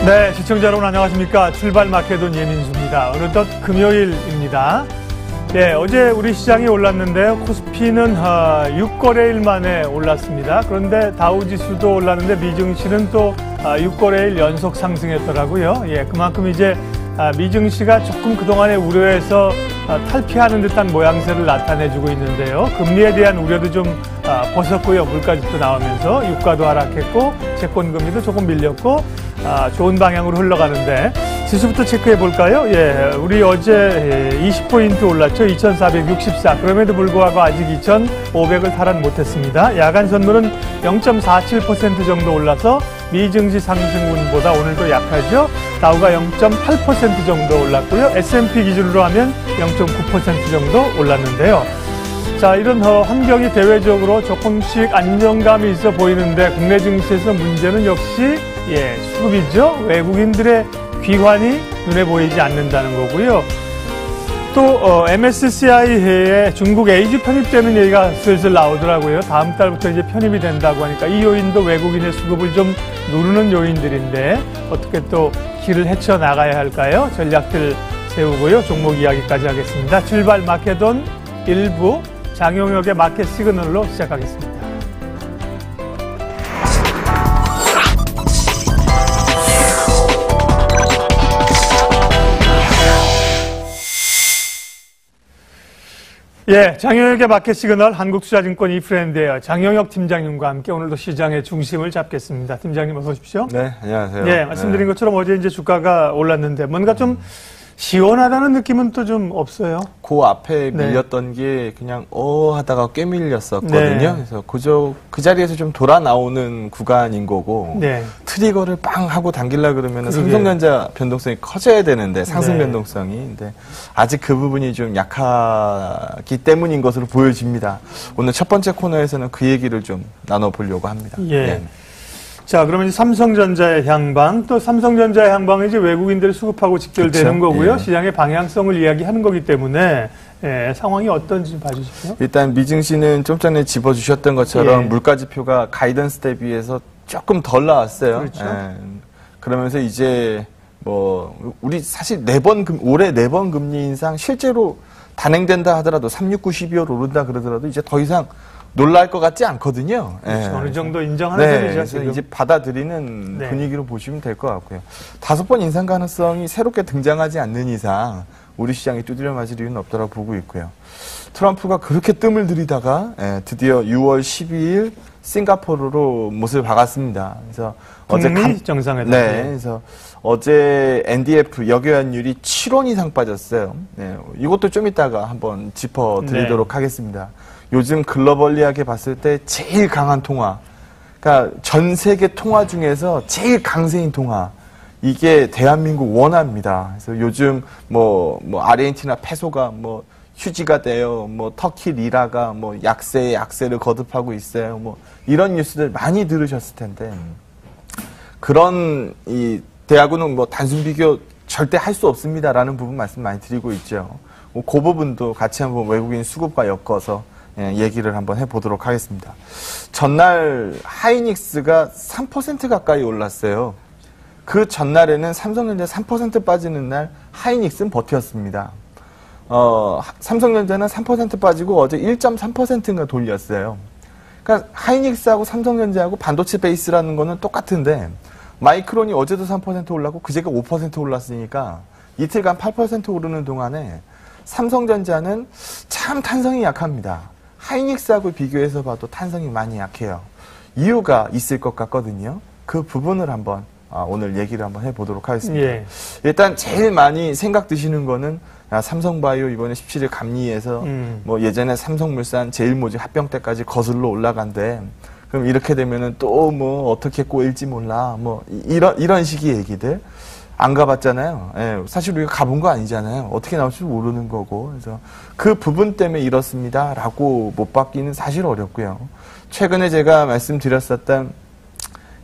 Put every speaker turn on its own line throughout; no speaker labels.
네, 시청자 여러분 안녕하십니까. 출발 마케돈 예민수입니다. 어느덧 금요일입니다. 네, 어제 우리 시장이 올랐는데요. 코스피는 6거래일 만에 올랐습니다. 그런데 다우지수도 올랐는데 미증시는 또 6거래일 연속 상승했더라고요. 예, 그만큼 이제 미증시가 조금 그동안의 우려에서 탈피하는 듯한 모양새를 나타내주고 있는데요. 금리에 대한 우려도 좀 벗었고요. 물가지수도 나오면서 유가도 하락했고 채권금리도 조금 밀렸고 좋은 방향으로 흘러가는데 지수부터 체크해 볼까요? 예, 우리 어제 20포인트 올랐죠. 2464. 그럼에도 불구하고 아직 2500을 탈환 못했습니다. 야간 선물은 0.47% 정도 올라서 미증시 상승분보다 오늘도 약하죠. 다우가 0.8% 정도 올랐고요. S&P 기준으로 하면 0.9% 정도 올랐는데요. 자, 이런 환경이 대외적으로 조금씩 안정감이 있어 보이는데 국내 증시에서 문제는 역시 수급이죠. 외국인들의 귀환이 눈에 보이지 않는다는 거고요. 또 MSCI에 중국 에이즈 편입되는 얘기가 슬슬 나오더라고요. 다음 달부터 이제 편입이 된다고 하니까 이 요인도 외국인의 수급을 좀 누르는 요인들인데 어떻게 또 길을 헤쳐나가야 할까요? 전략들 세우고요. 종목 이야기까지 하겠습니다. 출발 마케돈 1부 장용혁의 마켓 시그널로 시작하겠습니다. 예, 장용혁의 마켓 시그널 한국투자증권 이프랜드예요. 장용혁 팀장님과 함께 오늘도 시장의 중심을 잡겠습니다. 팀장님 어서 오십시오.
네, 안녕하세요.
예, 말씀드린 것처럼 어제 이제 주가가 올랐는데 뭔가 좀 시원하다는 느낌은 또 좀 없어요.
그 앞에 밀렸던 게 그냥 하다가 꽤 밀렸었거든요. 그래서 그 자리에서 좀 돌아 나오는 구간인 거고 트리거를 빵 하고 당기려 그러면 삼성전자 변동성이 커져야 되는데 상승 변동성이 근데 아직 그 부분이 좀 약하기 때문인 것으로 보여집니다. 오늘 첫 번째 코너에서는 그 얘기를 좀 나눠보려고 합니다. 예.
자, 그러면 이제 삼성전자의 향방, 또 삼성전자의 향방은 이제 외국인들을 수급하고 직결되는 거고요. 시장의 방향성을 이야기하는 거기 때문에 상황이 어떤지 좀 봐주십시오.
일단 미증시는 좀 전에 짚어주셨던 것처럼 물가지표가 가이던스 대비해서 조금 덜 나왔어요.
그렇죠.
그러면서 이제 우리 사실 올해 4번 금리 인상 실제로 단행된다 하더라도 3, 6, 9, 12월 오른다 그러더라도 이제 더 이상 놀랄 것 같지 않거든요.
그렇죠. 어느 정도 인정하는 셈이죠. 지금.
이제 받아들이는 분위기로 보시면 될 것 같고요. 5번 인상 가능성이 새롭게 등장하지 않는 이상 우리 시장이 두드려 맞을 이유는 없다고 보고 있고요. 트럼프가 그렇게 뜸을 들이다가 드디어 6월 12일 싱가포르로 못을 박았습니다. 그래서 어제
정상회담.
그래서 어제 NDF 역여환율이 7원 이상 빠졌어요. 이것도 좀 이따가 한번 짚어드리도록 하겠습니다. 요즘 글로벌리하게 봤을 때 제일 강한 통화, 그러니까 전 세계 통화 중에서 제일 강세인 통화, 이게 대한민국 원화입니다. 그래서 요즘 아르헨티나 페소가 휴지가 돼요, 터키 리라가 약세를 거듭하고 있어요, 이런 뉴스들 많이 들으셨을 텐데 그런 이 대하고는 단순 비교 절대 할 수 없습니다라는 부분 말씀 많이 드리고 있죠. 그 부분도 같이 한번 외국인 수급과 엮어서 얘기를 한번 해보도록 하겠습니다. 전날 하이닉스가 3% 가까이 올랐어요. 그 전날에는 삼성전자 3% 빠지는 날 하이닉스는 버텼습니다. 삼성전자는 3% 빠지고 어제 1.3%인가 돌렸어요. 그러니까 하이닉스하고 삼성전자하고 반도체 베이스라는 거는 똑같은데 마이크론이 어제도 3% 올랐고 그제가 5% 올랐으니까 이틀간 8% 오르는 동안에 삼성전자는 참 탄성이 약합니다. 하이닉스하고 비교해서 봐도 탄성이 많이 약해요. 이유가 있을 것 같거든요. 그 부분을 한번 오늘 얘기를 한번 해보도록 하겠습니다. 일단 제일 많이 생각 드시는 거는 삼성바이오 이번에 17일 감리해서 예전에 삼성물산 제일모직 합병 때까지 거슬러 올라간대. 그럼 이렇게 되면은 또 어떻게 꼬일지 몰라. 이런 식의 얘기들. 안 가봤잖아요. 사실 우리가 가본 거 아니잖아요. 어떻게 나올지 모르는 거고. 그래서 그 부분 때문에 이렇습니다라고 못 받기는 사실 어렵고요. 최근에 제가 말씀드렸었던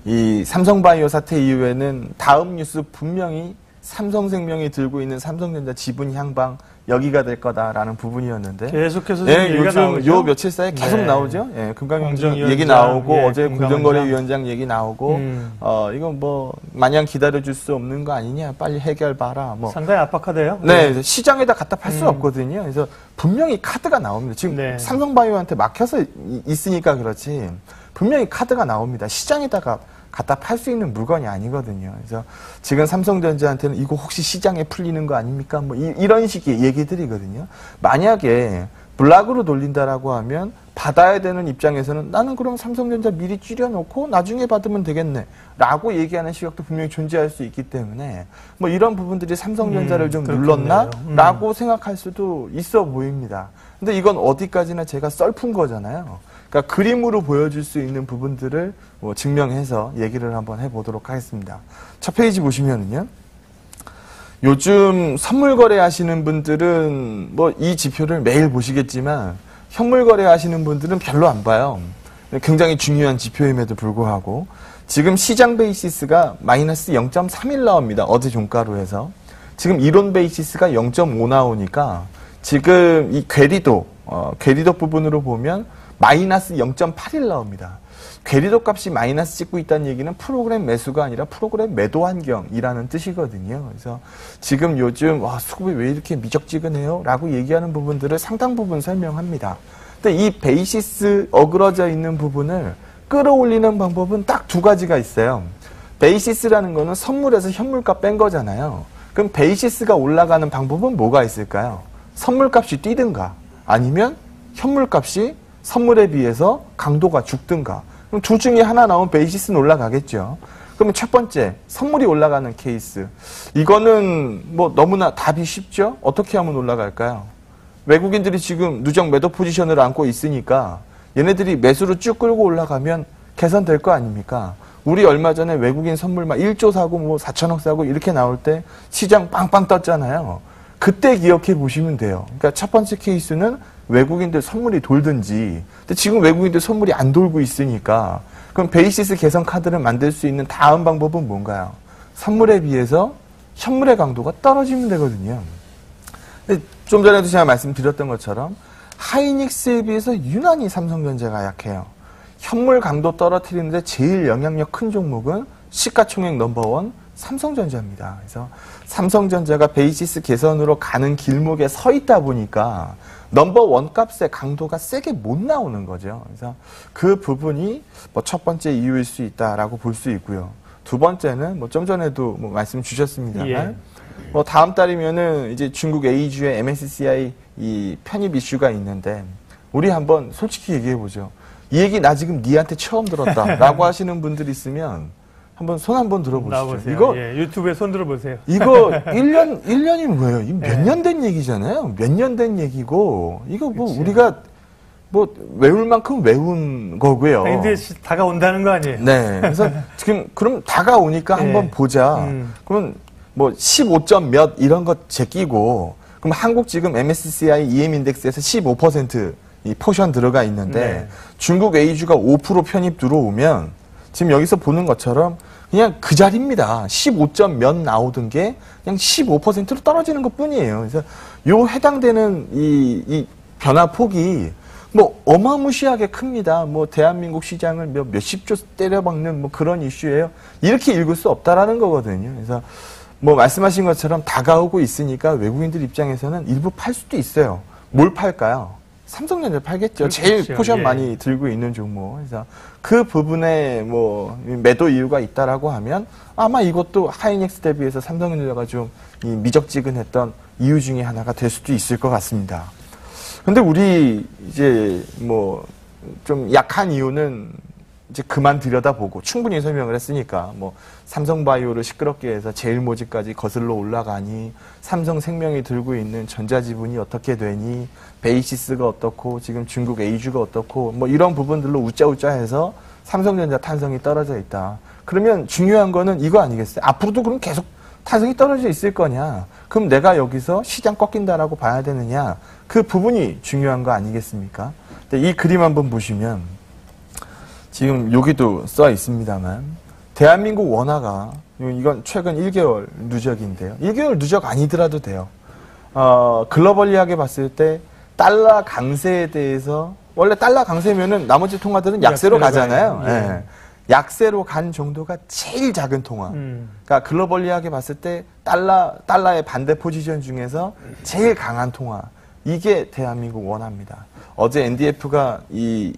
이 삼성바이오 사태 이후에는 다음 뉴스 분명히 삼성생명이 들고 있는 삼성전자 지분 향방 여기가 될 거다라는 부분이었는데
계속해서
예,
얘기가
요즘
나오죠?
요 며칠 사이에 계속
네.
나오죠. 예, 금강위원장
공정위원장,
얘기 나오고
예,
어제
금강원장.
공정거래위원장 얘기 나오고 이건 뭐 마냥 기다려줄 수 없는 거 아니냐, 빨리 해결 봐라. 뭐
상당히 압박하대요.
네, 시장에다 갖다 팔 수 없거든요. 그래서 분명히 카드가 나옵니다. 지금
네.
삼성바이오한테 막혀서 있으니까 그렇지 분명히 카드가 나옵니다. 시장에다가 갖다 팔 수 있는 물건이 아니거든요. 그래서 지금 삼성전자한테는 이거 혹시 시장에 풀리는 거 아닙니까? 뭐 이런 식의 얘기들이거든요. 만약에 블락으로 돌린다라고 하면 받아야 되는 입장에서는 나는 그럼 삼성전자 미리 줄여놓고 나중에 받으면 되겠네 라고 얘기하는 시각도 분명히 존재할 수 있기 때문에 뭐 이런 부분들이 삼성전자를 좀 눌렀나? 라고 생각할 수도 있어 보입니다. 근데 이건 어디까지나 제가 썰푼 거잖아요. 그러니까 그림으로 보여줄 수 있는 부분들을 뭐 증명해서 얘기를 한번 해보도록 하겠습니다. 첫 페이지 보시면은요. 요즘 선물 거래하시는 분들은 뭐 이 지표를 매일 보시겠지만 현물 거래하시는 분들은 별로 안 봐요. 굉장히 중요한 지표임에도 불구하고 지금 시장 베이시스가 마이너스 0.31 나옵니다. 어제 종가로 해서. 지금 이론 베이시스가 0.5 나오니까 지금 이 괴리도 부분으로 보면 마이너스 0.81 나옵니다. 괴리도 값이 마이너스 찍고 있다는 얘기는 프로그램 매수가 아니라 프로그램 매도 환경이라는 뜻이거든요. 그래서 지금 요즘 수급이 왜 이렇게 미적지근해요? 라고 얘기하는 부분들을 상당 부분 설명합니다. 근데 이 베이시스 어그러져 있는 부분을 끌어올리는 방법은 딱 두 가지가 있어요. 베이시스라는 거는 선물에서 현물값 뺀 거잖아요. 그럼 베이시스가 올라가는 방법은 뭐가 있을까요? 선물값이 뛰든가 아니면 현물값이 선물에 비해서 강도가 죽든가. 그럼 둘 중에 하나 나오면 베이시스는 올라가겠죠. 그러면 첫 번째, 선물이 올라가는 케이스. 이거는 뭐 너무나 답이 쉽죠? 어떻게 하면 올라갈까요? 외국인들이 지금 누적 매도 포지션을 안고 있으니까 얘네들이 매수로 쭉 끌고 올라가면 개선될 거 아닙니까? 우리 얼마 전에 외국인 선물 막 1조 사고 뭐 4천억 사고 이렇게 나올 때 시장 빵빵 떴잖아요. 그때 기억해 보시면 돼요. 그러니까 첫 번째 케이스는 외국인들 선물이 돌든지, 근데 지금 외국인들 선물이 안 돌고 있으니까, 그럼 베이시스 개선 카드를 만들 수 있는 다음 방법은 뭔가요? 선물에 비해서 현물의 강도가 떨어지면 되거든요. 좀 전에도 제가 말씀드렸던 것처럼 하이닉스에 비해서 유난히 삼성전자가 약해요. 현물 강도 떨어뜨리는데 제일 영향력 큰 종목은 시가총액 넘버원 삼성전자입니다. 그래서 삼성전자가 베이시스 개선으로 가는 길목에 서 있다 보니까 넘버원 값의 강도가 세게 못 나오는 거죠. 그래서 그 부분이 뭐 첫 번째 이유일 수 있다라고 볼 수 있고요. 두 번째는 뭐 좀 전에도 뭐 말씀 주셨습니다만,
예.
뭐 다음 달이면은 이제 중국 A주의 MSCI 이 편입 이슈가 있는데 우리 한번 솔직히 얘기해 보죠. 이 얘기 나 지금 니한테 처음 들었다라고 하시는 분들 있으면 한번 손 한번 들어보시죠.
나와보세요.
이거
예, 유튜브에 손 들어보세요.
이거 1년이 뭐예요? 이거 몇 년 된 얘기잖아요. 몇 년 된 얘기고 이거 뭐
그치.
우리가 뭐 외울 만큼 외운 거고요.
근데 다가온다는 거 아니에요?
네. 그래서 지금 그럼 다가오니까 한번 보자. 그러면 뭐 15점 몇 이런 것 제끼고 그럼 한국 지금 MSCI EM 인덱스에서 15% 이 포션 들어가 있는데
네.
중국 A주가 5% 편입 들어오면 지금 여기서 보는 것처럼 그냥 그 자리입니다. 15점 몇 나오던 게 그냥 15%로 떨어지는 것 뿐이에요. 그래서 요 해당되는 이 변화 폭이 뭐 어마무시하게 큽니다. 뭐 대한민국 시장을 몇십조 때려박는 뭐 그런 이슈예요. 이렇게 읽을 수 없다라는 거거든요. 그래서 뭐 말씀하신 것처럼 다가오고 있으니까 외국인들 입장에서는 일부 팔 수도 있어요. 뭘 팔까요? 삼성전자 팔겠죠. 제일
그렇죠.
포션
예.
많이 들고 있는 종목. 그래서 그 부분에 뭐 매도 이유가 있다라고 하면 아마 이것도 하이닉스 대비해서 삼성전자가 좀 이 미적지근했던 이유 중에 하나가 될 수도 있을 것 같습니다. 근데 우리 이제 뭐 좀 약한 이유는 이제 그만 들여다보고 충분히 설명을 했으니까 뭐 삼성바이오를 시끄럽게 해서 제일모직까지 거슬러 올라가니 삼성생명이 들고 있는 전자지분이 어떻게 되니 베이시스가 어떻고 지금 중국 A주가 어떻고 뭐 이런 부분들로 웃자웃자 해서 삼성전자 탄성이 떨어져 있다. 그러면 중요한 거는 이거 아니겠어요? 앞으로도 그럼 계속 탄성이 떨어져 있을 거냐? 그럼 내가 여기서 시장 꺾인다라고 봐야 되느냐? 그 부분이 중요한 거 아니겠습니까? 근데 이 그림 한번 보시면 지금 여기도 써 있습니다만 대한민국 원화가 이건 최근 1개월 누적인데요. 1개월 누적 아니더라도 돼요. 글로벌리하게 봤을 때 달러 강세에 대해서 원래 달러 강세면은 나머지 통화들은 약세로 가잖아요.
예.
예. 약세로 간 정도가 제일 작은 통화. 그러니까 글로벌리하게 봤을 때 달러의 반대 포지션 중에서 제일 강한 통화. 이게 대한민국 원화입니다. 어제 NDF가 이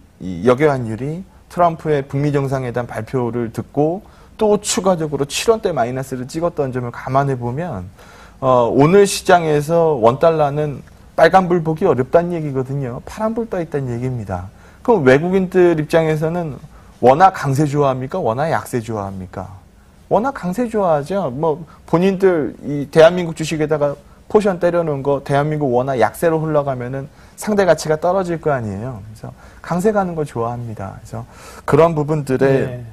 역외환율이 트럼프의 북미 정상회담 발표를 듣고 또 추가적으로 7원대 마이너스를 찍었던 점을 감안해 보면 오늘 시장에서 원달러는 빨간불 보기 어렵다는 얘기거든요. 파란불 떠 있다는 얘기입니다. 그럼 외국인들 입장에서는 원화 강세 좋아합니까? 원화 약세 좋아합니까? 원화 강세 좋아하죠. 뭐 본인들 이 대한민국 주식에다가 포션 때려놓은 거 대한민국 원화 약세로 흘러가면은 상대 가치가 떨어질 거 아니에요. 그래서 강세 가는 거 좋아합니다. 그래서 그런 부분들의
네.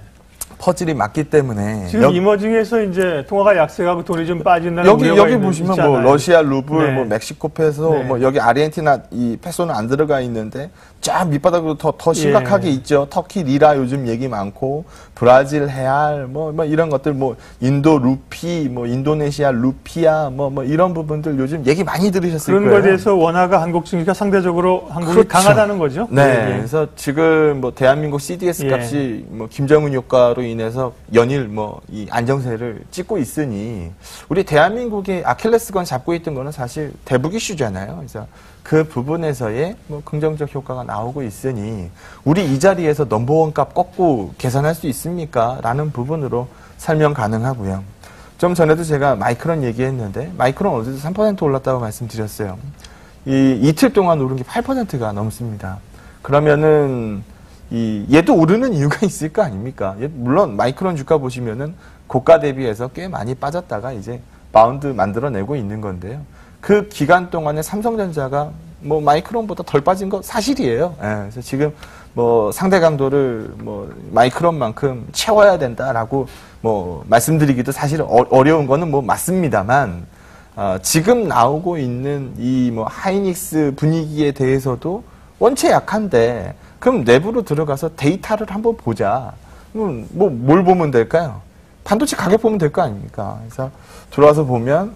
퍼즐이 맞기 때문에
지금 이머징에서 이제 통화가 약세가고 돈이 좀 빠진다는 우려가
여기 보시면
있잖아요.
뭐 러시아 루블,
네.
뭐 멕시코 페소,
네.
뭐 여기 아르헨티나 이 페소는 안 들어가 있는데 쫙 밑바닥으로 더 심각하게
예.
있죠. 터키 리라 요즘 얘기 많고 브라질 헤알 뭐 이런 것들 뭐 인도 루피, 뭐 인도네시아 루피아 뭐 이런 부분들 요즘 얘기 많이 들으셨을
그런
거예요.
거에 대해서 원화가 한국 증시가 상대적으로 한국이
그렇죠.
강하다는 거죠.
네.
예.
그래서 지금 뭐 대한민국 CDS
예.
값이 뭐 김정은 효과로 인해서 연일 뭐 이 안정세를 찍고 있으니 우리 대한민국의 아킬레스건 잡고 있던 거는 사실 대북 이슈잖아요. 그래서 그 부분에서의 뭐 긍정적 효과가 나오고 있으니 우리 이 자리에서 넘버원 값 꺾고 계산할 수 있습니까? 라는 부분으로 설명 가능하고요. 좀 전에도 제가 마이크론 얘기했는데 마이크론 어제도 3% 올랐다고 말씀드렸어요. 이 이틀 동안 오른 게 8%가 넘습니다. 그러면은 얘도 오르는 이유가 있을 거 아닙니까? 물론 마이크론 주가 보시면은 고가 대비해서 꽤 많이 빠졌다가 이제 바운드 만들어내고 있는 건데요. 그 기간 동안에 삼성전자가 뭐 마이크론보다 덜 빠진 거 사실이에요. 예, 그래서 지금 뭐 상대 강도를 뭐 마이크론만큼 채워야 된다라고 뭐 말씀드리기도 사실 어려운 거는 뭐 맞습니다만 지금 나오고 있는 이 뭐 하이닉스 분위기에 대해서도 원체 약한데 그럼 내부로 들어가서 데이터를 한번 보자. 뭘 보면 될까요? 반도체 가격 보면 될 거 아닙니까? 그래서 들어와서 보면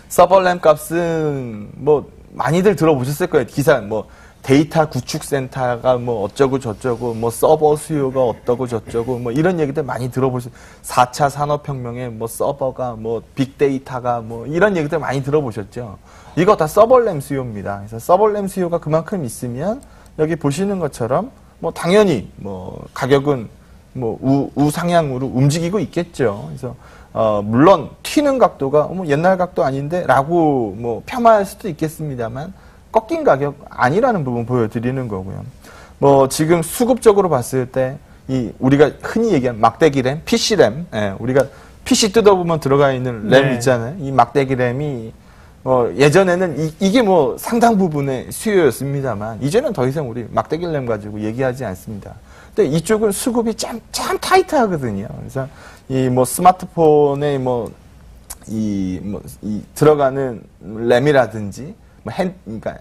서버램 값은 뭐 많이들 들어보셨을 거예요. 기사 뭐 데이터 구축 센터가 뭐 어쩌고 저쩌고 뭐 서버 수요가 어떠고 저쩌고 뭐 이런 얘기들 많이 들어보셨어요. 4차 산업혁명에 뭐 서버가 뭐 빅데이터가 뭐 이런 얘기들 많이 들어보셨죠. 이거 다 서버램 수요입니다. 그래서 서버램 수요가 그만큼 있으면 여기 보시는 것처럼 뭐 당연히 뭐 가격은 뭐 우상향으로 움직이고 있겠죠. 그래서 물론 튀는 각도가 옛날 각도 아닌데라고 뭐 폄하할 수도 있겠습니다만 꺾인 가격 아니라는 부분 보여드리는 거고요. 뭐 지금 수급적으로 봤을 때 이 우리가 흔히 얘기하는 막대기 램, PC 램, 우리가 PC 뜯어보면 들어가 있는 램
네.
있잖아요. 이 막대기 램이 예전에는 이게 뭐 상당 부분의 수요였습니다만 이제는 더 이상 우리 막대기 램 가지고 얘기하지 않습니다. 근데 이쪽은 수급이 참 타이트하거든요. 그래서 이 뭐 스마트폰에 들어가는 램이라든지 그러니까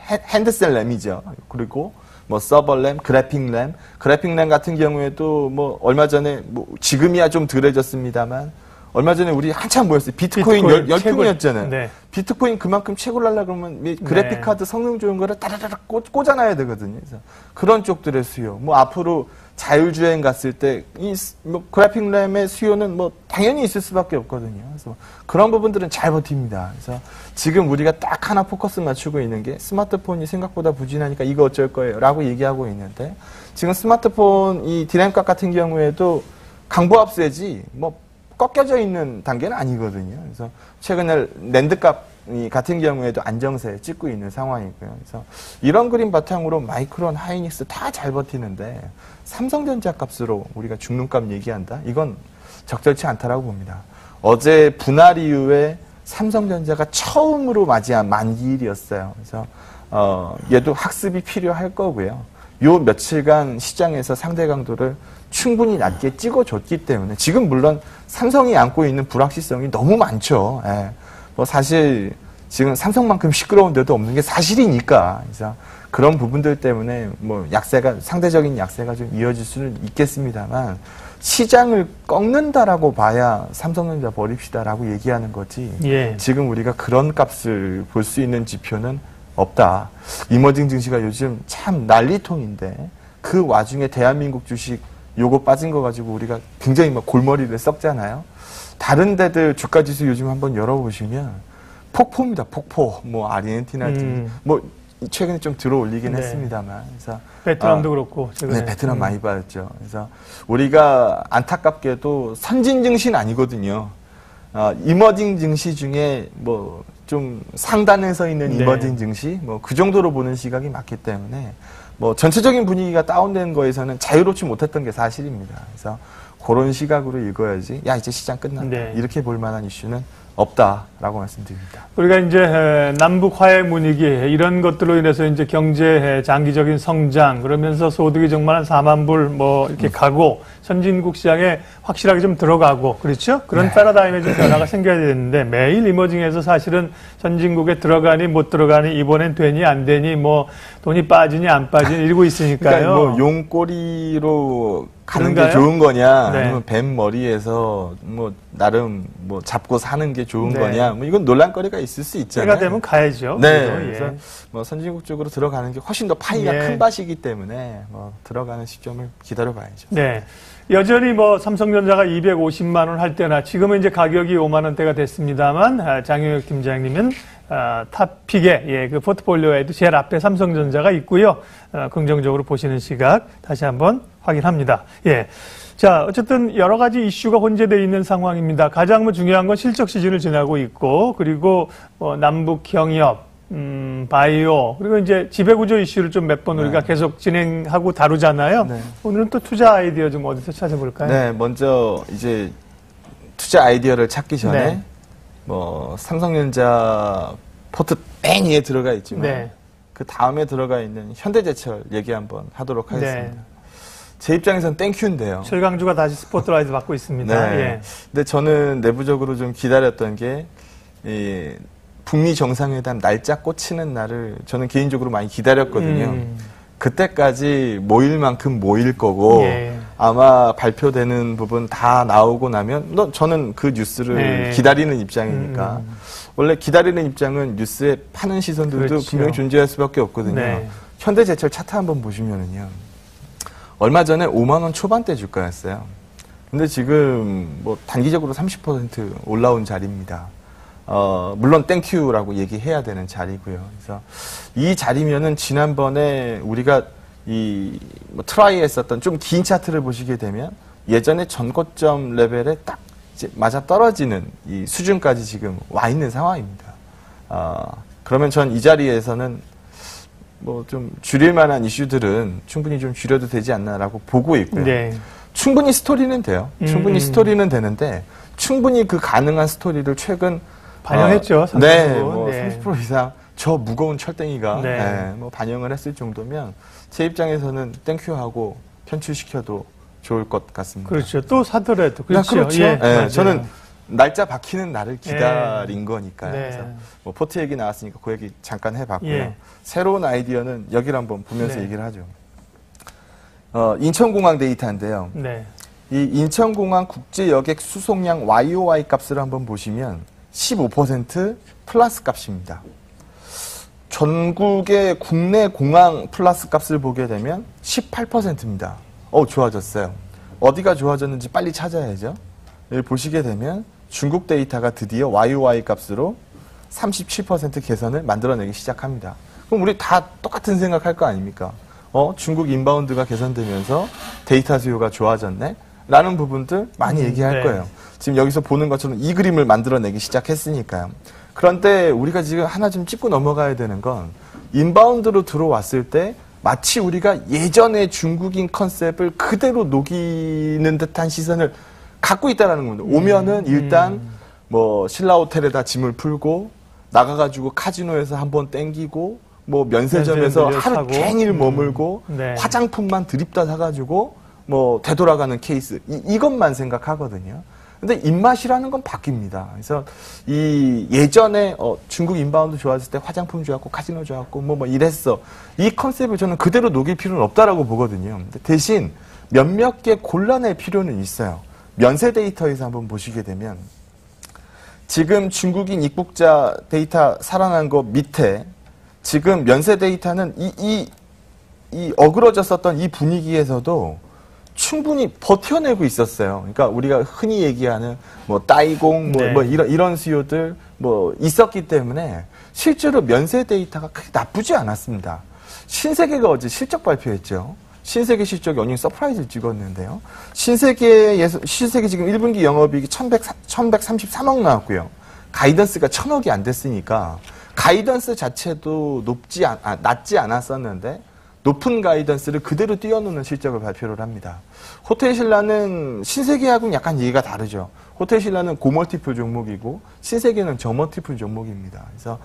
핸드셀 램이죠. 그리고 뭐 서버 램, 그래픽 램 같은 경우에도 뭐 얼마 전에 뭐 지금이야 좀 덜해졌습니다만 얼마 전에 우리 한참 모였어요. 비트코인 열풍이었잖아요.
네.
비트코인 그만큼 채굴 하려고 그러면 그래픽 카드 성능 좋은 거를 따라락 꽂아놔야 되거든요. 그래서 그런 쪽들의 수요. 뭐 앞으로 자율주행 갔을 때 이 뭐 그래픽 램의 수요는 뭐 당연히 있을 수밖에 없거든요. 그래서 그런 부분들은 잘 버팁니다. 그래서 지금 우리가 딱 하나 포커스 맞추고 있는 게 스마트폰이 생각보다 부진하니까 이거 어쩔 거예요 라고 얘기하고 있는데 지금 스마트폰 이 디램값 같은 경우에도 강보합세지 뭐 꺾여져 있는 단계는 아니거든요. 그래서 최근에 랜드값 같은 경우에도 안정세 찍고 있는 상황이고요. 그래서 이런 그림 바탕으로 마이크론, 하이닉스 다 잘 버티는데 삼성전자 값으로 우리가 죽는 값 얘기한다? 이건 적절치 않다라고 봅니다. 어제 분할 이후에 삼성전자가 처음으로 맞이한 만기일이었어요. 그래서 얘도 학습이 필요할 거고요. 요 며칠간 시장에서 상대 강도를 충분히 낮게 찍어줬기 때문에 지금 물론 삼성이 안고 있는 불확실성이 너무 많죠. 예. 뭐 사실 지금 삼성만큼 시끄러운 데도 없는 게 사실이니까. 그래서 그런 부분들 때문에 뭐 상대적인 약세가 좀 이어질 수는 있겠습니다만, 시장을 꺾는다라고 봐야 삼성전자 버립시다라고 얘기하는 거지.
예.
지금 우리가 그런 값을 볼 수 있는 지표는 없다. 이머징 증시가 요즘 참 난리통인데, 그 와중에 대한민국 주식 요거 빠진 거 가지고 우리가 굉장히 막 골머리를 썩잖아요. 다른 데들 주가 지수 요즘 한번 열어보시면 폭포입니다. 폭포. 뭐 아르헨티나, 뭐 최근에 좀 들어 올리긴
네.
했습니다만. 그래서
베트남도 그렇고 최근에.
네, 베트남 많이 빠졌죠. 그래서 우리가 안타깝게도 선진 증시는 아니거든요. 이머징 증시 중에 뭐 좀 상단에 서 있는
네.
이머징 증시, 뭐 그 정도로 보는 시각이 맞기 때문에 뭐 전체적인 분위기가 다운된 거에서는 자유롭지 못했던 게 사실입니다. 그래서 그런 시각으로 읽어야지, 야, 이제 시장 끝났다.
네.
이렇게 볼 만한 이슈는 없다라고 말씀드립니다.
우리가 이제 남북 화해 분위기 이런 것들로 인해서 이제 경제 장기적인 성장 그러면서 소득이 정말 한 4만 불 뭐 이렇게 가고 선진국 시장에 확실하게 좀 들어가고 그렇죠? 그런 패러다임의 좀 변화가 생겨야 되는데 매일 이머징에서 사실은 선진국에 들어가니 못 들어가니 이번엔 되니 안 되니 뭐 돈이 빠지니 안 빠지니 이러고 있으니까요.
그러니까 뭐 용꼬리로 가는
그런가요?
게 좋은 거냐,
네.
아니면 뱀 머리에서 뭐 나름 뭐 잡고 사는 게 좋은
네.
거냐, 뭐 이건 논란거리가 있을 수 있잖아요.
때가 되면 가야죠.
네,
그래도, 예.
그래서 뭐 선진국 쪽으로 들어가는 게 훨씬 더 파이가
예.
큰 밭이기 때문에 뭐 들어가는 시점을 기다려봐야죠.
네. 여전히 뭐 삼성전자가 250만 원 할 때나 지금은 이제 가격이 5만 원대가 됐습니다만 장영혁 팀장님은 탑픽에 예, 그 포트폴리오에도 제일 앞에 삼성전자가 있고요. 긍정적으로 보시는 시각 다시 한번 확인합니다. 예. 자, 어쨌든 여러 가지 이슈가 혼재되어 있는 상황입니다. 가장 뭐 중요한 건 실적 시즌을 지나고 있고 그리고 남북 경협 바이오, 그리고 이제 지배구조 이슈를 좀 몇 번 우리가 계속 진행하고 다루잖아요.
네.
오늘은 또 투자 아이디어 좀 어디서 찾아볼까요?
네, 먼저 이제 투자 아이디어를 찾기 전에
네.
뭐 삼성전자 포트 맨 위에 들어가 있지만
네.
그 다음에 들어가 있는 현대제철 얘기 한번 하도록 하겠습니다.
네.
제 입장에선 땡큐인데요.
철강주가 다시 스포트라이트 받고 있습니다.
네.
예.
근데 저는 내부적으로 좀 기다렸던 게, 이 북미 정상회담 날짜 꽂히는 날을 저는 개인적으로 많이 기다렸거든요. 그때까지 모일 만큼 모일 거고,
예.
아마 발표되는 부분 다 나오고 나면, 저는 그 뉴스를
네.
기다리는 입장이니까. 원래 기다리는 입장은 뉴스에 파는 시선들도
그렇죠.
분명히 존재할 수밖에 없거든요.
네.
현대제철 차트 한번 보시면은요. 얼마 전에 5만 원 초반대 주가였어요. 근데 지금 뭐 단기적으로 30% 올라온 자리입니다. 물론 땡큐라고 얘기해야 되는 자리고요. 그래서 이 자리면은 지난번에 우리가 뭐 트라이 했었던 좀 긴 차트를 보시게 되면 예전에 전고점 레벨에 딱 이제 맞아 떨어지는 이 수준까지 지금 와 있는 상황입니다. 그러면 전 이 자리에서는 뭐 좀 줄일 만한 이슈들은 충분히 좀 줄여도 되지 않나라고 보고 있고요.
네.
충분히 스토리는 돼요. 충분히 스토리는 되는데 충분히 그 가능한 스토리를 최근
반영했죠. 30%.
네, 뭐
네.
30% 이상 저 무거운 철땡이가
네.
네, 뭐 반영을 했을 정도면 제 입장에서는 땡큐하고 편출시켜도 좋을 것 같습니다.
그렇죠. 또 사더라도 그렇죠.
그렇죠.
예,
네,
맞아요.
저는 날짜 박히는 날을 기다린 거니까요.
네.
그래서 뭐 포트 얘기 나왔으니까 그 얘기 잠깐 해봤고요.
예.
새로운 아이디어는 여기를 한번 보면서
네.
얘기를 하죠. 인천공항 데이터인데요.
네.
이 인천공항 국제여객 수송량 YOY 값을 한번 보시면 15% 플러스 값입니다. 전국의 국내 공항 플러스 값을 보게 되면 18%입니다. 좋아졌어요. 어디가 좋아졌는지 빨리 찾아야죠. 여기 보시게 되면 중국 데이터가 드디어 YOY 값으로 37% 개선을 만들어내기 시작합니다. 그럼 우리 다 똑같은 생각할 거 아닙니까? 중국 인바운드가 개선되면서 데이터 수요가 좋아졌네? 라는 부분들 많이 얘기할
네.
거예요. 지금 여기서 보는 것처럼 이 그림을 만들어내기 시작했으니까요. 그런데 우리가 지금 하나 좀 짚고 넘어가야 되는 건 인바운드로 들어왔을 때 마치 우리가 예전의 중국인 컨셉을 그대로 녹이는 듯한 시선을 갖고 있다는 겁니다. 오면은 일단 뭐 신라 호텔에다 짐을 풀고 나가가지고 카지노에서 한번 땡기고 뭐 면세점에서
면세점
하루
사고.
종일 머물고
네.
화장품만 드립다 사가지고 뭐 되돌아가는 케이스 이것만 생각하거든요. 근데 입맛이라는 건 바뀝니다. 그래서 이 예전에 중국 인바운드 좋았을 때 화장품 좋았고 카지노 좋았고 뭐 이랬어. 이 컨셉을 저는 그대로 녹일 필요는 없다라고 보거든요. 근데 대신 몇몇 개 골라낼 필요는 있어요. 면세 데이터에서 한번 보시게 되면 지금 중국인 입국자 데이터 살아난 거 밑에 지금 면세 데이터는 이 어그러졌었던 이 분위기에서도 충분히 버텨내고 있었어요. 그러니까 우리가 흔히 얘기하는 뭐 따이공 뭐 이런 수요들 뭐 있었기 때문에 실제로 면세 데이터가 크게 나쁘지 않았습니다. 신세계가 어제 실적 발표했죠. 신세계 실적 연일 서프라이즈를 찍었는데요. 신세계 지금 1분기 영업이익이 1133억 나왔고요. 가이던스가 1000억이 안 됐으니까 가이던스 자체도 낮지 않았었는데 높은 가이던스를 그대로 띄워놓는 실적을 발표를 합니다. 호텔신라는 신세계하고는 약간 얘기가 다르죠. 호텔신라는 고멀티플 종목이고 신세계는 저멀티플 종목입니다. 그래서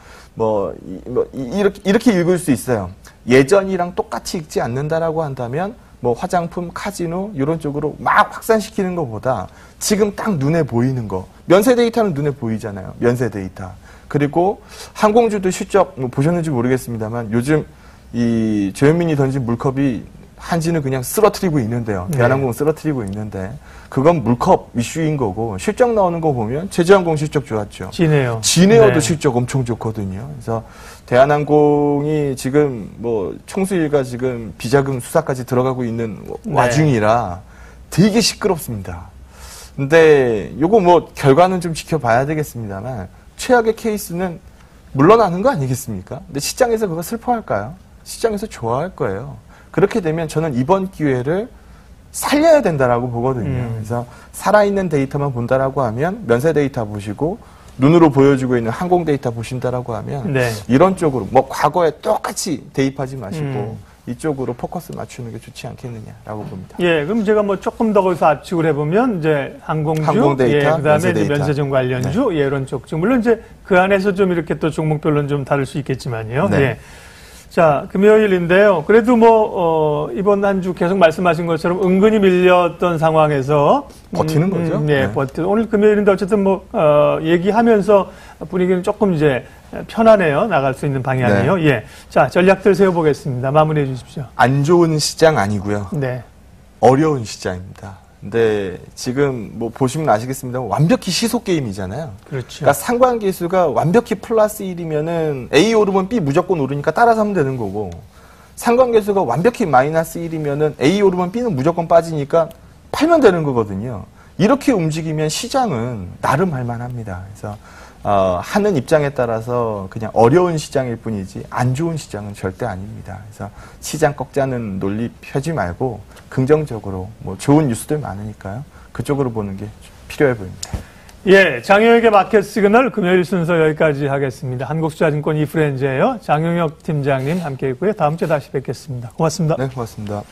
이렇게 읽을 수 있어요. 예전이랑 똑같이 읽지 않는다라고 한다면 뭐 화장품, 카지노 이런 쪽으로 막 확산시키는 것보다 지금 딱 눈에 보이는 거. 면세 데이터는 눈에 보이잖아요. 면세 데이터. 그리고 항공주도 실적 보셨는지 모르겠습니다만 요즘 이 조현민이 던진 물컵이 한지는 그냥 쓰러뜨리고 있는데요. 대한항공은 쓰러뜨리고 있는데 그건 물컵 이슈인 거고 실적 나오는 거 보면 제주항공 실적 좋았죠. 진에어도 실적 엄청 좋거든요. 그래서 대한항공이 지금 뭐 총수일가 지금 비자금 수사까지 들어가고 있는 와중이라 되게 시끄럽습니다. 근데 요거 뭐 결과는 좀 지켜봐야 되겠습니다만 최악의 케이스는 물러나는 거 아니겠습니까? 근데 시장에서 그거 슬퍼할까요? 시장에서 좋아할 거예요. 그렇게 되면 저는 이번 기회를 살려야 된다라고 보거든요. 그래서 살아있는 데이터만 본다라고 하면 면세 데이터 보시고 눈으로 보여주고 있는 항공 데이터 보신다라고 하면 이런 쪽으로 뭐 과거에 똑같이 대입하지 마시고 이쪽으로 포커스 맞추는 게 좋지 않겠느냐라고 봅니다.
예, 그럼 제가 뭐 조금 더 거기서 압축을 해보면 이제 항공
데이터,
그다음에 이제 면세점 관련주, 이런 쪽. 물론 이제 그 안에서 좀 이렇게 또 종목별로는 좀 다를 수 있겠지만요. 예. 자, 금요일인데요. 그래도 뭐 이번 한 주 계속 말씀하신 것처럼 은근히 밀렸던 상황에서
버티는 거죠.
오늘 금요일인데 어쨌든 뭐 얘기하면서 분위기는 조금 이제 편하네요. 나갈 수 있는 방향이요. 예. 자, 전략들 세워보겠습니다. 마무리해 주십시오.
안 좋은 시장 아니고요.
네.
어려운 시장입니다. 근데 지금 뭐 보시면 아시겠습니다만 완벽히 시속 게임이잖아요.
그렇죠.
그러니까 상관계수가 완벽히 플러스 1이면은 A 오르면 B 무조건 오르니까 따라서 하면 되는 거고 상관계수가 완벽히 마이너스 1이면은 A 오르면 B는 무조건 빠지니까 팔면 되는 거거든요. 이렇게 움직이면 시장은 나름 할 만합니다. 그래서 하는 입장에 따라서 그냥 어려운 시장일 뿐이지 안 좋은 시장은 절대 아닙니다. 그래서 시장 꺾자는 논리 펴지 말고 긍정적으로 뭐 좋은 뉴스들 많으니까요. 그쪽으로 보는 게 필요해 보입니다.
예, 장영혁의 마켓 시그널 금요일 순서 여기까지 하겠습니다. 한국투자증권 이프렌즈예요. 장영혁 팀장님 함께했고요. 다음 주에 다시 뵙겠습니다. 고맙습니다.
네, 고맙습니다.